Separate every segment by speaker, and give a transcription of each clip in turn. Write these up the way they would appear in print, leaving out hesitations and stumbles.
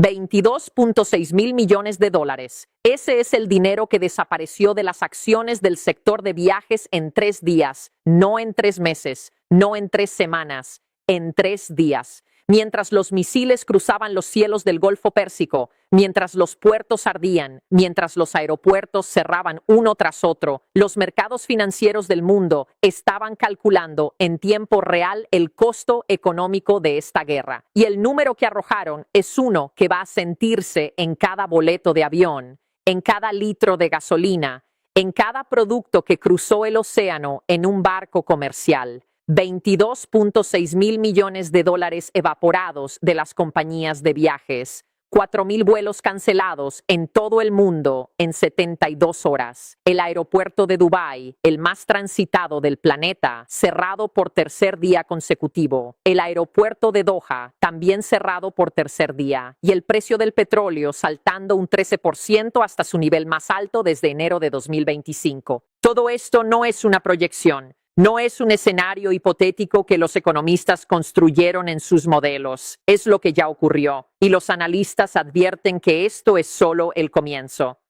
Speaker 1: 22.6 mil millones de dólares. Ese es el dinero que desapareció de las acciones del sector de viajes en 3 días, no en 3 meses, no en 3 semanas, en 3 días. Mientras los misiles cruzaban los cielos del Golfo Pérsico, mientras los puertos ardían, mientras los aeropuertos cerraban uno tras otro, los mercados financieros del mundo estaban calculando en tiempo real el costo económico de esta guerra. Y el número que arrojaron es uno que va a sentirse en cada boleto de avión, en cada litro de gasolina, en cada producto que cruzó el océano en un barco comercial. 22.6 mil millones de dólares evaporados de las compañías de viajes, 4.000 vuelos cancelados en todo el mundo en 72 horas. El aeropuerto de Dubái, el más transitado del planeta, cerrado por tercer día consecutivo. El aeropuerto de Doha, también cerrado por tercer día. Y el precio del petróleo saltando un 13% hasta su nivel más alto desde enero de 2025. Todo esto no es una proyección. No es un escenario hipotético que los economistas construyeron en sus modelos. Es lo que ya ocurrió. Y los analistas advierten que esto es solo el comienzo.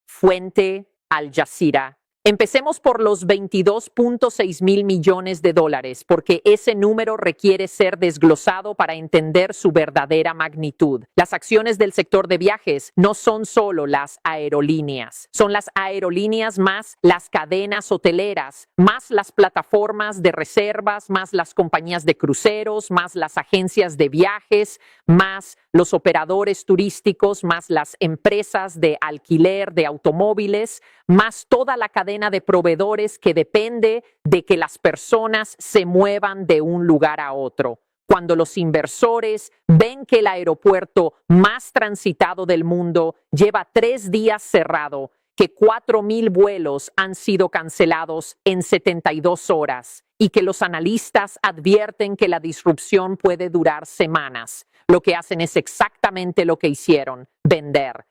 Speaker 1: Fuente: Al Jazeera. Empecemos por los 22.6 mil millones de dólares, porque ese número requiere ser desglosado para entender su verdadera magnitud. Las acciones del sector de viajes no son solo las aerolíneas, son las aerolíneas más las cadenas hoteleras, más las plataformas de reservas, más las compañías de cruceros, más las agencias de viajes, más los operadores turísticos, más las empresas de alquiler de automóviles, más toda la cadena de proveedores que depende de que las personas se muevan de un lugar a otro. Cuando los inversores ven que el aeropuerto más transitado del mundo lleva 3 días cerrado, que 4.000 vuelos han sido cancelados en 72 horas y que los analistas advierten que la disrupción puede durar semanas, lo que hacen es exactamente lo que hicieron: vender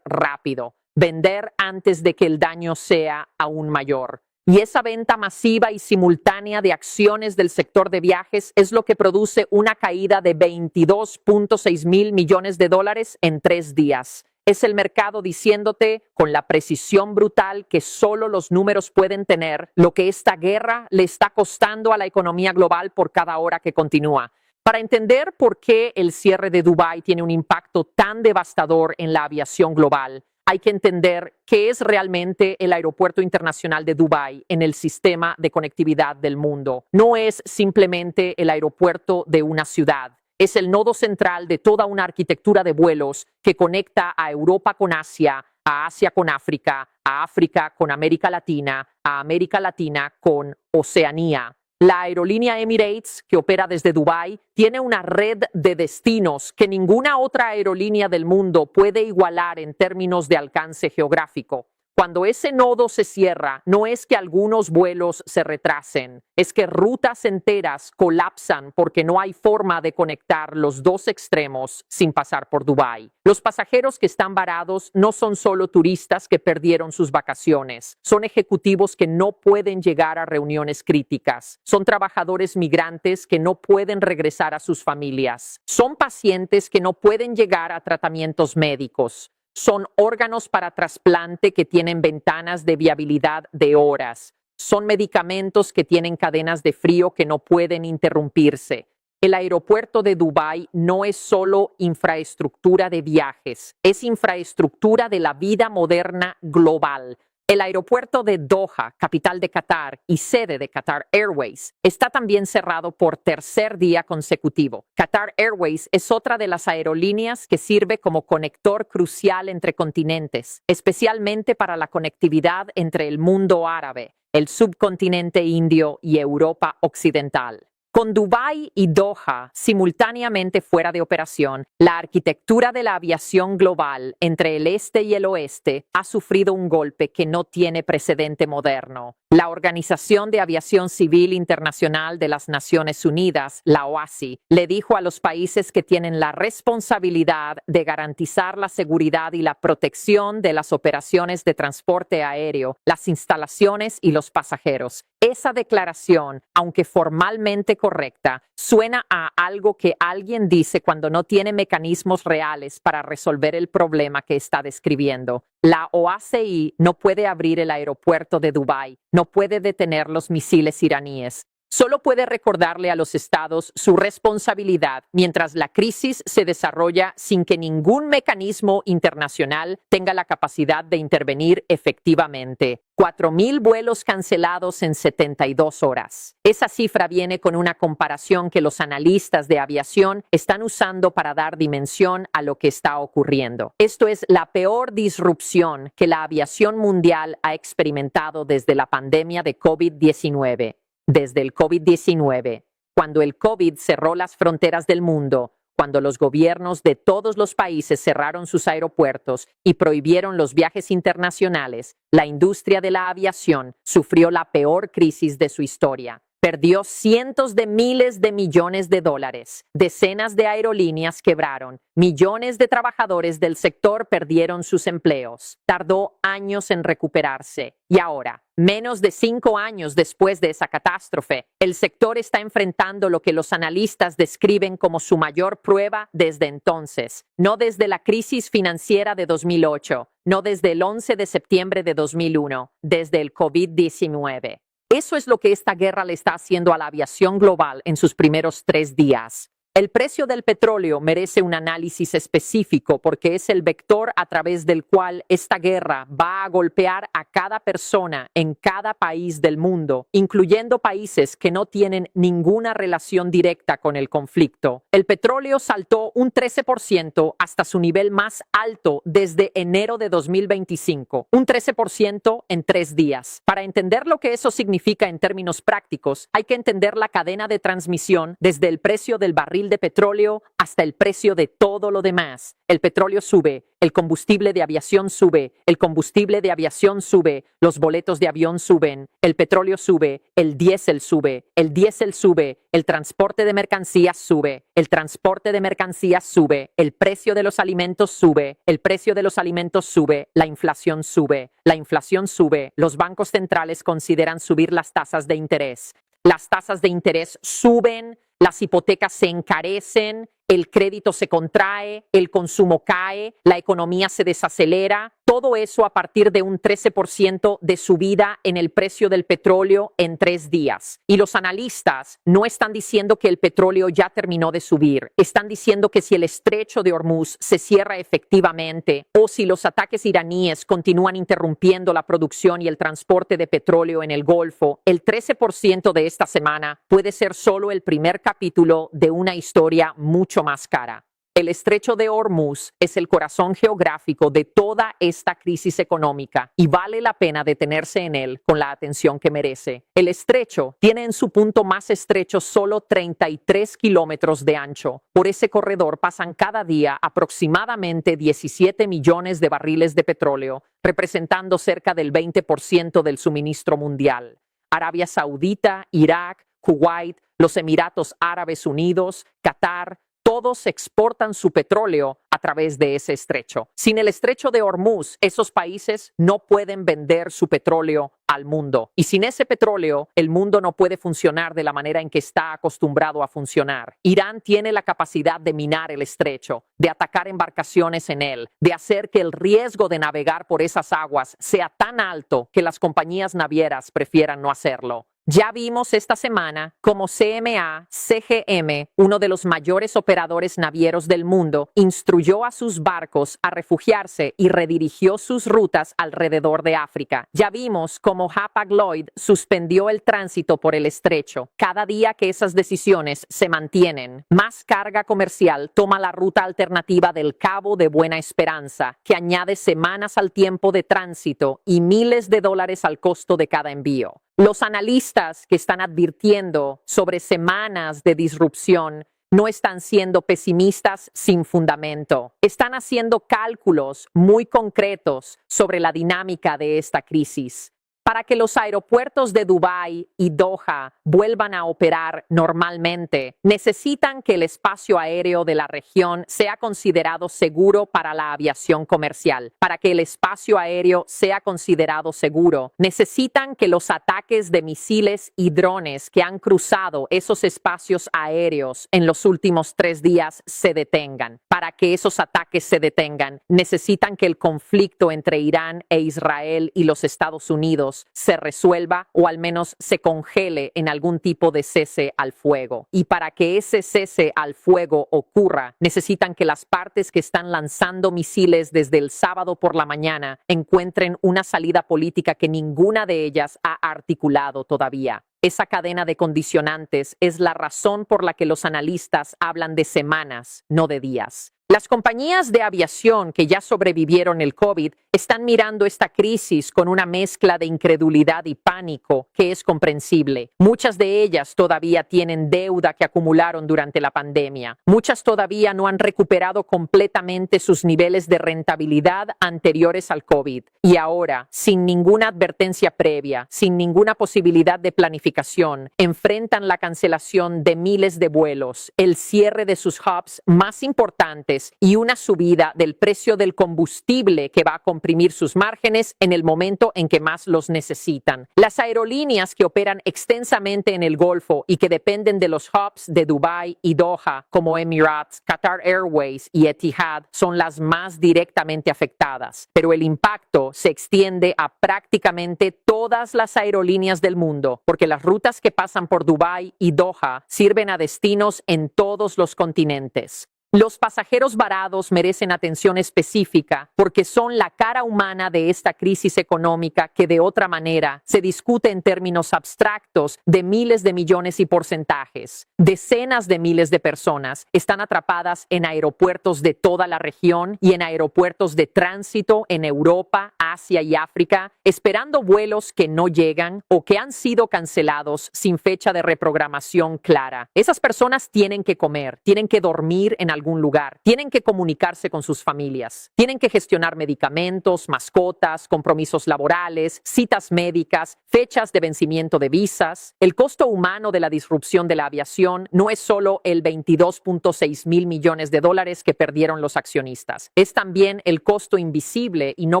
Speaker 1: rápido, vender antes de que el daño sea aún mayor. Y esa venta masiva y simultánea de acciones del sector de viajes es lo que produce una caída de 22.6 mil millones de dólares en 3 días. Es el mercado diciéndote con la precisión brutal que solo los números pueden tener lo que esta guerra le está costando a la economía global por cada hora que continúa. Para entender por qué el cierre de Dubái tiene un impacto tan devastador en la aviación global, hay que entender qué es realmente el Aeropuerto Internacional de Dubái en el sistema de conectividad del mundo. No es simplemente el aeropuerto de una ciudad. Es el nodo central de toda una arquitectura de vuelos que conecta a Europa con Asia, a Asia con África, a África con América Latina, a América Latina con Oceanía. La aerolínea Emirates, que opera desde Dubái, tiene una red de destinos que ninguna otra aerolínea del mundo puede igualar en términos de alcance geográfico. Cuando ese nodo se cierra, no es que algunos vuelos se retrasen, es que rutas enteras colapsan porque no hay forma de conectar los dos extremos sin pasar por Dubái. Los pasajeros que están varados no son solo turistas que perdieron sus vacaciones, son ejecutivos que no pueden llegar a reuniones críticas, son trabajadores migrantes que no pueden regresar a sus familias, son pacientes que no pueden llegar a tratamientos médicos. Son órganos para trasplante que tienen ventanas de viabilidad de horas. Son medicamentos que tienen cadenas de frío que no pueden interrumpirse. El aeropuerto de Dubái no es solo infraestructura de viajes, es infraestructura de la vida moderna global. El aeropuerto de Doha, capital de Qatar y sede de Qatar Airways, está también cerrado por tercer día consecutivo. Qatar Airways es otra de las aerolíneas que sirve como conector crucial entre continentes, especialmente para la conectividad entre el mundo árabe, el subcontinente indio y Europa occidental. Con Dubái y Doha simultáneamente fuera de operación, la arquitectura de la aviación global entre el este y el oeste ha sufrido un golpe que no tiene precedente moderno. La Organización de Aviación Civil Internacional de las Naciones Unidas, la OASI, le dijo a los países que tienen la responsabilidad de garantizar la seguridad y la protección de las operaciones de transporte aéreo, las instalaciones y los pasajeros. Esa declaración, aunque formalmente correcta, suena a algo que alguien dice cuando no tiene mecanismos reales para resolver el problema que está describiendo. La OACI no puede abrir el aeropuerto de Dubái, no puede detener los misiles iraníes. Solo puede recordarle a los estados su responsabilidad mientras la crisis se desarrolla sin que ningún mecanismo internacional tenga la capacidad de intervenir efectivamente. 4,000 vuelos cancelados en 72 horas. Esa cifra viene con una comparación que los analistas de aviación están usando para dar dimensión a lo que está ocurriendo. Esto es la peor disrupción que la aviación mundial ha experimentado desde la pandemia de COVID-19. Desde el COVID-19, cuando el COVID cerró las fronteras del mundo, cuando los gobiernos de todos los países cerraron sus aeropuertos y prohibieron los viajes internacionales, la industria de la aviación sufrió la peor crisis de su historia. Perdió cientos de miles de millones de dólares. Decenas de aerolíneas quebraron. Millones de trabajadores del sector perdieron sus empleos. Tardó años en recuperarse. Y ahora, menos de 5 años después de esa catástrofe, el sector está enfrentando lo que los analistas describen como su mayor prueba desde entonces. No desde la crisis financiera de 2008, no desde el 11 de septiembre de 2001, desde el COVID-19. Eso es lo que esta guerra le está haciendo a la aviación global en sus primeros 3 días. El precio del petróleo merece un análisis específico porque es el vector a través del cual esta guerra va a golpear a cada persona en cada país del mundo, incluyendo países que no tienen ninguna relación directa con el conflicto. El petróleo saltó un 13% hasta su nivel más alto desde enero de 2025, un 13% en 3 días. Para entender lo que eso significa en términos prácticos, hay que entender la cadena de transmisión desde el precio del barril de petróleo hasta el precio de todo lo demás. El petróleo sube, el combustible de aviación sube, el combustible de aviación sube, los boletos de avión suben, el petróleo sube, el diésel sube, el transporte de mercancías sube, el transporte de mercancías sube, el precio de los alimentos sube, el precio de los alimentos sube, la inflación sube, los bancos centrales consideran subir las tasas de interés. Las tasas de interés suben, las hipotecas se encarecen, el crédito se contrae, el consumo cae, la economía se desacelera. Todo eso a partir de un 13% de subida en el precio del petróleo en 3 días. Y los analistas no están diciendo que el petróleo ya terminó de subir. Están diciendo que si el estrecho de Hormuz se cierra efectivamente o si los ataques iraníes continúan interrumpiendo la producción y el transporte de petróleo en el Golfo, el 13% de esta semana puede ser solo el primer capítulo de una historia mucho más cara. El estrecho de Hormuz es el corazón geográfico de toda esta crisis económica y vale la pena detenerse en él con la atención que merece. El estrecho tiene en su punto más estrecho solo 33 kilómetros de ancho. Por ese corredor pasan cada día aproximadamente 17 millones de barriles de petróleo, representando cerca del 20% del suministro mundial. Arabia Saudita, Irak, Kuwait, los Emiratos Árabes Unidos, Qatar, todos exportan su petróleo a través de ese estrecho. Sin el estrecho de Hormuz, esos países no pueden vender su petróleo al mundo. Y sin ese petróleo, el mundo no puede funcionar de la manera en que está acostumbrado a funcionar. Irán tiene la capacidad de minar el estrecho, de atacar embarcaciones en él, de hacer que el riesgo de navegar por esas aguas sea tan alto que las compañías navieras prefieran no hacerlo. Ya vimos esta semana cómo CMA CGM, uno de los mayores operadores navieros del mundo, instruyó a sus barcos a refugiarse y redirigió sus rutas alrededor de África. Ya vimos cómo Hapag-Lloyd suspendió el tránsito por el estrecho. Cada día que esas decisiones se mantienen, más carga comercial toma la ruta alternativa del Cabo de Buena Esperanza, que añade semanas al tiempo de tránsito y miles de dólares al costo de cada envío. Los analistas que están advirtiendo sobre semanas de disrupción no están siendo pesimistas sin fundamento. Están haciendo cálculos muy concretos sobre la dinámica de esta crisis. Para que los aeropuertos de Dubái y Doha vuelvan a operar normalmente, necesitan que el espacio aéreo de la región sea considerado seguro para la aviación comercial. Para que el espacio aéreo sea considerado seguro, necesitan que los ataques de misiles y drones que han cruzado esos espacios aéreos en los últimos 3 días se detengan. Para que esos ataques se detengan, necesitan que el conflicto entre Irán e Israel y los Estados Unidos se resuelva o al menos se congele en algún tipo de cese al fuego. Y para que ese cese al fuego ocurra, necesitan que las partes que están lanzando misiles desde el sábado por la mañana encuentren una salida política que ninguna de ellas ha articulado todavía. Esa cadena de condicionantes es la razón por la que los analistas hablan de semanas, no de días. Las compañías de aviación que ya sobrevivieron el COVID están mirando esta crisis con una mezcla de incredulidad y pánico que es comprensible. Muchas de ellas todavía tienen deuda que acumularon durante la pandemia. Muchas todavía no han recuperado completamente sus niveles de rentabilidad anteriores al COVID. Y ahora, sin ninguna advertencia previa, sin ninguna posibilidad de planificación, enfrentan la cancelación de miles de vuelos, el cierre de sus hubs más importantes y una subida del precio del combustible que va a comprimir sus márgenes en el momento en que más los necesitan. Las aerolíneas que operan extensamente en el Golfo y que dependen de los hubs de Dubái y Doha, como Emirates, Qatar Airways y Etihad, son las más directamente afectadas. Pero el impacto se extiende a prácticamente todas las aerolíneas del mundo, porque las rutas que pasan por Dubái y Doha sirven a destinos en todos los continentes. Los pasajeros varados merecen atención específica porque son la cara humana de esta crisis económica que de otra manera se discute en términos abstractos de miles de millones y porcentajes. Decenas de miles de personas están atrapadas en aeropuertos de toda la región y en aeropuertos de tránsito en Europa, Asia y África, esperando vuelos que no llegan o que han sido cancelados sin fecha de reprogramación clara. Esas personas tienen que comer, tienen que dormir en algún lugar, tienen que comunicarse con sus familias, tienen que gestionar medicamentos, mascotas, compromisos laborales, citas médicas, fechas de vencimiento de visas. El costo humano de la disrupción de la aviación no es solo el 22.6 mil millones de dólares que perdieron los accionistas, es también el costo invisible y no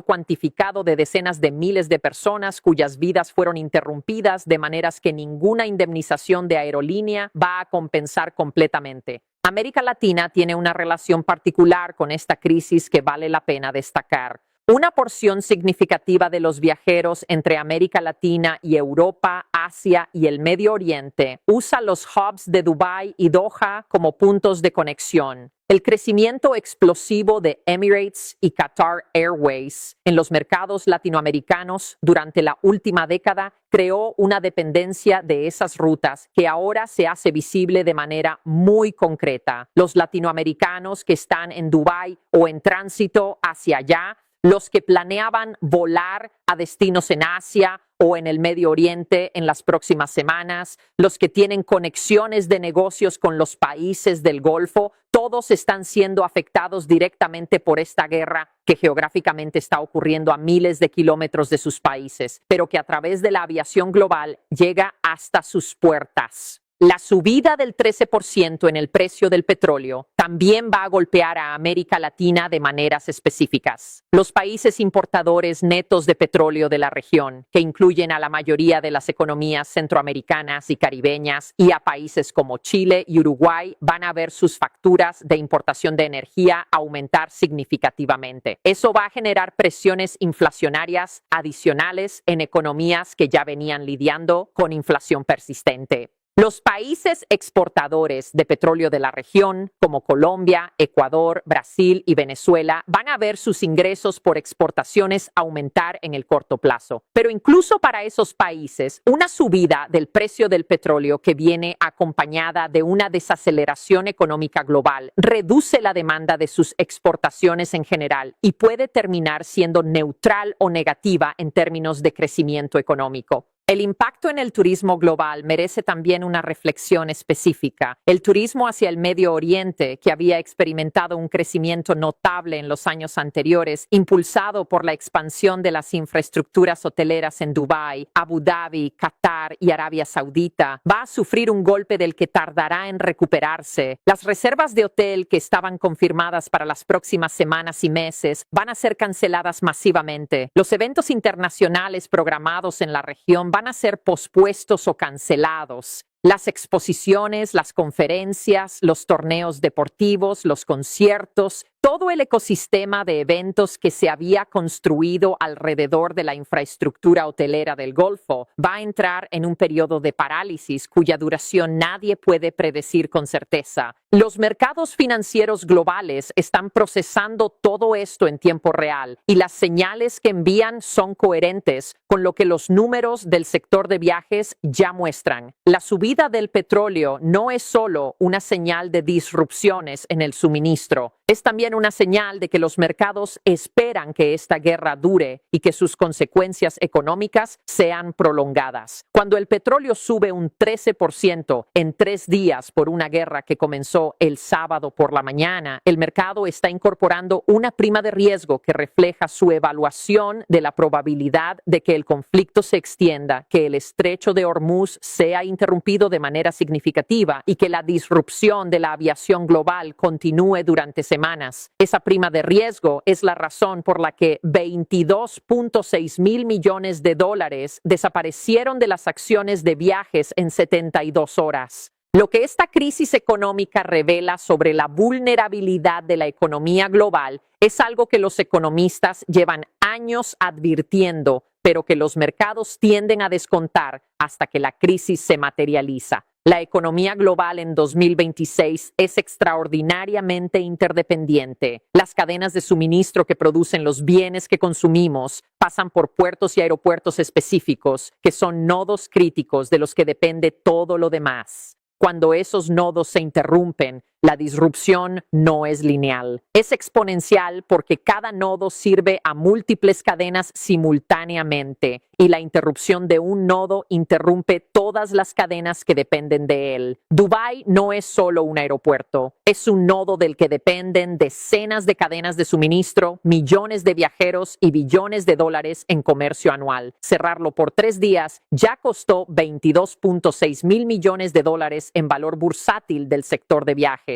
Speaker 1: cuantificado de decenas de miles de personas cuyas vidas fueron interrumpidas de maneras que ninguna indemnización de aerolínea va a compensar completamente. América Latina tiene una relación particular con esta crisis que vale la pena destacar. Una porción significativa de los viajeros entre América Latina y Europa, Asia y el Medio Oriente usa los hubs de Dubái y Doha como puntos de conexión. El crecimiento explosivo de Emirates y Qatar Airways en los mercados latinoamericanos durante la última década creó una dependencia de esas rutas que ahora se hace visible de manera muy concreta. Los latinoamericanos que están en Dubái o en tránsito hacia allá, los que planeaban volar a destinos en Asia o en el Medio Oriente en las próximas semanas, los que tienen conexiones de negocios con los países del Golfo, todos están siendo afectados directamente por esta guerra que geográficamente está ocurriendo a miles de kilómetros de sus países, pero que a través de la aviación global llega hasta sus puertas. La subida del 13% en el precio del petróleo también va a golpear a América Latina de maneras específicas. Los países importadores netos de petróleo de la región, que incluyen a la mayoría de las economías centroamericanas y caribeñas y a países como Chile y Uruguay, van a ver sus facturas de importación de energía aumentar significativamente. Eso va a generar presiones inflacionarias adicionales en economías que ya venían lidiando con inflación persistente. Los países exportadores de petróleo de la región, como Colombia, Ecuador, Brasil y Venezuela, van a ver sus ingresos por exportaciones aumentar en el corto plazo. Pero incluso para esos países, una subida del precio del petróleo que viene acompañada de una desaceleración económica global reduce la demanda de sus exportaciones en general y puede terminar siendo neutral o negativa en términos de crecimiento económico. El impacto en el turismo global merece también una reflexión específica. El turismo hacia el Medio Oriente, que había experimentado un crecimiento notable en los años anteriores, impulsado por la expansión de las infraestructuras hoteleras en Dubái, Abu Dhabi, Qatar y Arabia Saudita, va a sufrir un golpe del que tardará en recuperarse. Las reservas de hotel que estaban confirmadas para las próximas semanas y meses van a ser canceladas masivamente. Los eventos internacionales programados en la región van a ser pospuestos o cancelados. Las exposiciones, las conferencias, los torneos deportivos, los conciertos, todo el ecosistema de eventos que se había construido alrededor de la infraestructura hotelera del Golfo va a entrar en un periodo de parálisis cuya duración nadie puede predecir con certeza. Los mercados financieros globales están procesando todo esto en tiempo real y las señales que envían son coherentes con lo que los números del sector de viajes ya muestran. La subida del petróleo no es solo una señal de disrupciones en el suministro, es también una señal de que los mercados esperan que esta guerra dure y que sus consecuencias económicas sean prolongadas. Cuando el petróleo sube un 13% en 3 días por una guerra que comenzó el sábado por la mañana, el mercado está incorporando una prima de riesgo que refleja su evaluación de la probabilidad de que el conflicto se extienda, que el estrecho de Hormuz sea interrumpido de manera significativa y que la disrupción de la aviación global continúe durante semanas. Esa prima de riesgo es la razón por la que 22.6 mil millones de dólares desaparecieron de las acciones de viajes en 72 horas. Lo que esta crisis económica revela sobre la vulnerabilidad de la economía global es algo que los economistas llevan años advirtiendo, pero que los mercados tienden a descontar hasta que la crisis se materializa. La economía global en 2026 es extraordinariamente interdependiente. Las cadenas de suministro que producen los bienes que consumimos pasan por puertos y aeropuertos específicos, que son nodos críticos de los que depende todo lo demás. Cuando esos nodos se interrumpen, la disrupción no es lineal. Es exponencial porque cada nodo sirve a múltiples cadenas simultáneamente y la interrupción de un nodo interrumpe todas las cadenas que dependen de él. Dubái no es solo un aeropuerto, es un nodo del que dependen decenas de cadenas de suministro, millones de viajeros y billones de dólares en comercio anual. Cerrarlo por 3 días ya costó 22.6 mil millones de dólares en valor bursátil del sector de viajes.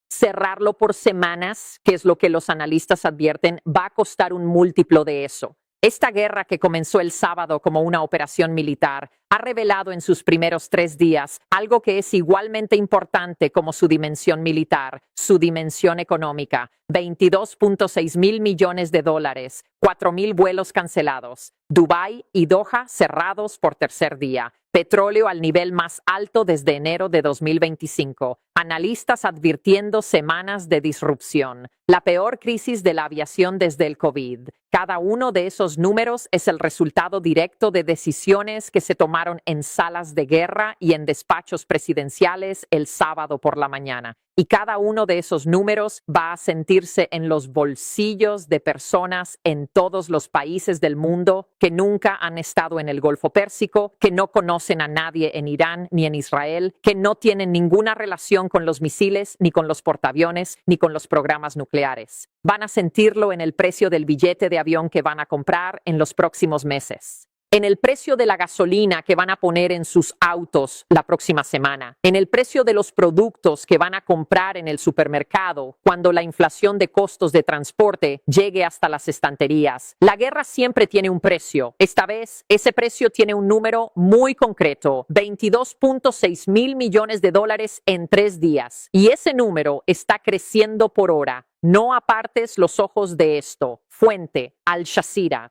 Speaker 1: Cerrarlo por semanas, que es lo que los analistas advierten, va a costar un múltiplo de eso. Esta guerra que comenzó el sábado como una operación militar ha revelado en sus primeros 3 días algo que es igualmente importante como su dimensión militar, su dimensión económica. 22.6 mil millones de dólares, 4.000 vuelos cancelados, Dubái y Doha cerrados por tercer día, petróleo al nivel más alto desde enero de 2025, analistas advirtiendo semanas de disrupción, la peor crisis de la aviación desde el COVID. Cada uno de esos números es el resultado directo de decisiones que se tomaron en salas de guerra y en despachos presidenciales el sábado por la mañana. Y cada uno de esos números va a sentirse en los bolsillos de personas en todos los países del mundo que nunca han estado en el Golfo Pérsico, que no conocen a nadie en Irán ni en Israel, que no tienen ninguna relación con los misiles, ni con los portaaviones, ni con los programas nucleares. Van a sentirlo en el precio del billete de avión que van a comprar en los próximos meses, en el precio de la gasolina que van a poner en sus autos la próxima semana, en el precio de los productos que van a comprar en el supermercado cuando la inflación de costos de transporte llegue hasta las estanterías. La guerra siempre tiene un precio. Esta vez, ese precio tiene un número muy concreto, 22.6 mil millones de dólares en 3 días. Y ese número está creciendo por hora. No apartes los ojos de esto. Fuente: Al Jazeera.